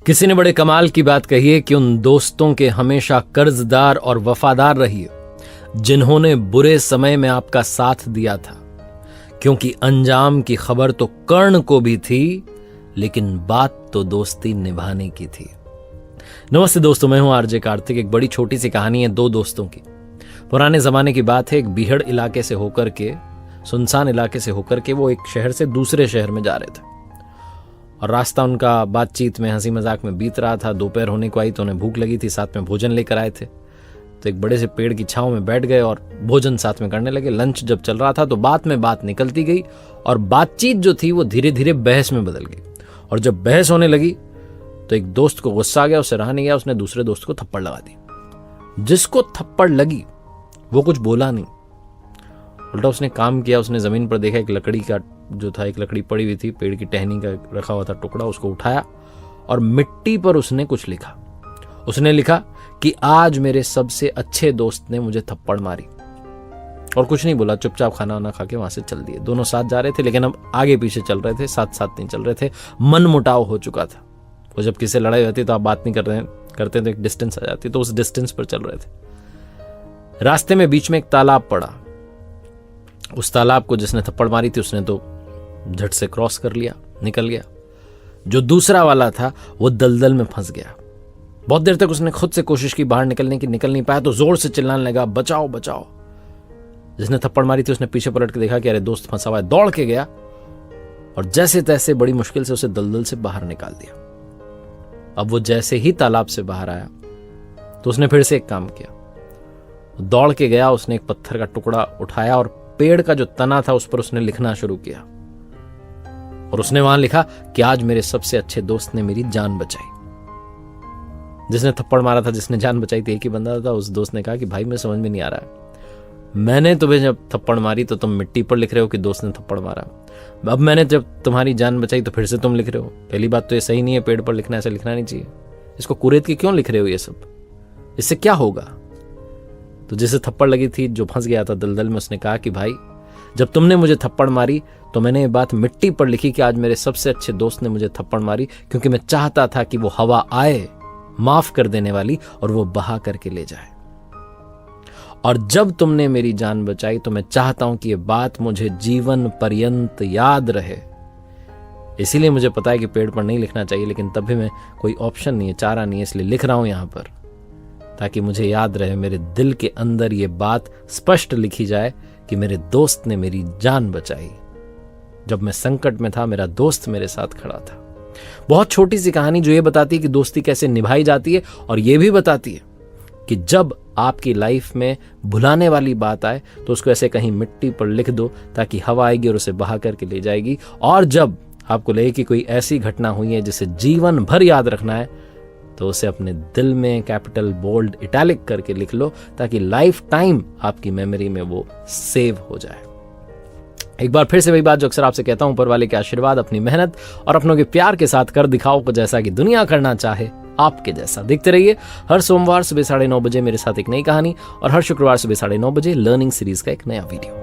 किसी ने बड़े कमाल की बात कही है कि उन दोस्तों के हमेशा कर्जदार और वफादार रहिए जिन्होंने बुरे समय में आपका साथ दिया था, क्योंकि अंजाम की खबर तो कर्ण को भी थी, लेकिन बात तो दोस्ती निभाने की थी। नमस्ते दोस्तों, मैं हूं आरजे कार्तिक। एक बड़ी छोटी सी कहानी है दो दोस्तों की। पुराने जमाने की बात है। एक बीहड़ इलाके से होकर के, सुनसान इलाके से होकर के वो एक शहर से दूसरे शहर में जा रहे थे और रास्ता उनका बातचीत में, हंसी मजाक में बीत रहा था। दोपहर होने को आई तो उन्हें भूख लगी थी, साथ में भोजन लेकर आए थे। तो एक बड़े से पेड़ की छांव में बैठ गए और भोजन साथ में करने लगे। लंच जब चल रहा था तो बात में बात निकलती गई और बातचीत जो थी वो धीरे धीरे बहस में बदल गई। और जब बहस होने लगी तो एक दोस्त को गुस्सा आ गया, उससे रहा नहीं गया, उसने दूसरे दोस्त को थप्पड़ लगा दी। जिसको थप्पड़ लगी वो कुछ बोला नहीं, उल्टा उसने काम किया। उसने जमीन पर देखा, एक लकड़ी का जो था, एक लकड़ी पड़ी हुई थी, पेड़ की टहनी का रखा हुआ था टुकड़ा, उसको उठाया और मिट्टी पर उसने कुछ लिखा। उसने लिखा कि आज मेरे सबसे अच्छे दोस्त ने मुझे थप्पड़ मारी। और कुछ नहीं बोला, चुपचाप खाना वाना खा के वहां से चल दिए। दोनों साथ जा रहे थे, लेकिन अब आगे पीछे चल रहे थे, साथ साथ नहीं चल रहे थे। मन मुटाव हो चुका था। वो जब किसी लड़ाई होती तो आप बात नहीं करते तो एक डिस्टेंस आ जाती, तो उस डिस्टेंस पर चल रहे थे। रास्ते में बीच में एक तालाब पड़ा। उस तालाब को जिसने थप्पड़ मारी थी उसने तो झट से क्रॉस कर लिया, निकल गया। जो दूसरा वाला था वो दलदल में फंस गया। बहुत देर तक उसने खुद से कोशिश की बाहर निकलने की, निकल नहीं पाया तो जोर से चिल्लाने लगा, बचाओ बचाओ। जिसने थप्पड़ मारी थी उसने पीछे पलट के देखा कि अरे दोस्त फंसा हुआ है। दौड़ के गया और जैसे तैसे बड़ी मुश्किल से उसे दलदल से बाहर निकाल दिया। अब वो जैसे ही तालाब से बाहर आया तो उसने फिर से एक काम किया। दौड़ के गया, उसने एक पत्थर का टुकड़ा उठाया और पेड़ का जो तना था उस पर उसने लिखना शुरू किया। और उसने वहां लिखा कि आज मेरे सबसे अच्छे दोस्त ने मेरी जान बचाई। जिसने थप्पड़ मारा था, जिसने जान बचाई थी, एक ही बंदा था। उस दोस्त ने कहा कि भाई मैं समझ में नहीं आ रहा है, मैंने तुम्हें जब थप्पड़ मारी तो तुम मिट्टी पर लिख रहे हो कि दोस्त ने थप्पड़ मारा। अब मैंने जब तुम्हारी जान बचाई तो फिर से तुम लिख रहे हो। पहली बात तो ये सही नहीं है, पेड़ पर लिखना, ऐसे लिखना नहीं चाहिए। इसको कुरेद के क्यों लिख रहे हो ये सब? इससे क्या होगा? तो जिसे थप्पड़ लगी थी, जो फंस गया था दलदल में, उसने कहा कि भाई जब तुमने मुझे थप्पड़ मारी तो मैंने ये बात मिट्टी पर लिखी कि आज मेरे सबसे अच्छे दोस्त ने मुझे थप्पड़ मारी, क्योंकि मैं चाहता था कि वो हवा आए माफ कर देने वाली और वो बहा करके ले जाए। और जब तुमने मेरी जान बचाई तो मैं चाहता हूं कि ये बात मुझे जीवन पर्यंत याद रहे। इसीलिए मुझे पता है कि पेड़ पर नहीं लिखना चाहिए, लेकिन तब भी मैं, कोई ऑप्शन नहीं है, चारा नहीं है, इसलिए लिख रहा हूं यहां पर, ताकि मुझे याद रहे, मेरे दिल के अंदर ये बात स्पष्ट लिखी जाए कि मेरे दोस्त ने मेरी जान बचाई। जब मैं संकट में था मेरा दोस्त मेरे साथ खड़ा था। बहुत छोटी सी कहानी जो ये बताती है कि दोस्ती कैसे निभाई जाती है, और ये भी बताती है कि जब आपकी लाइफ में भुलाने वाली बात आए तो उसको ऐसे कहीं मिट्टी पर लिख दो, ताकि हवा आएगी और उसे बहा करके ले जाएगी। और जब आपको लगे कि कोई ऐसी घटना हुई है जिसे जीवन भर याद रखना है, तो उसे अपने दिल में कैपिटल बोल्ड इटैलिक करके लिख लो, ताकि लाइफ टाइम आपकी मेमोरी में वो सेव हो जाए। एक बार फिर से वही बात जो अक्सर आपसे कहता हूं, ऊपर वाले के आशीर्वाद, अपनी मेहनत और अपनों के प्यार के साथ कर दिखाओ को, जैसा कि दुनिया करना चाहे आपके जैसा। देखते रहिए हर सोमवार सुबह 9:30 बजे मेरे साथ एक नई कहानी, और हर शुक्रवार सुबह 9:30 बजे लर्निंग सीरीज का एक नया वीडियो।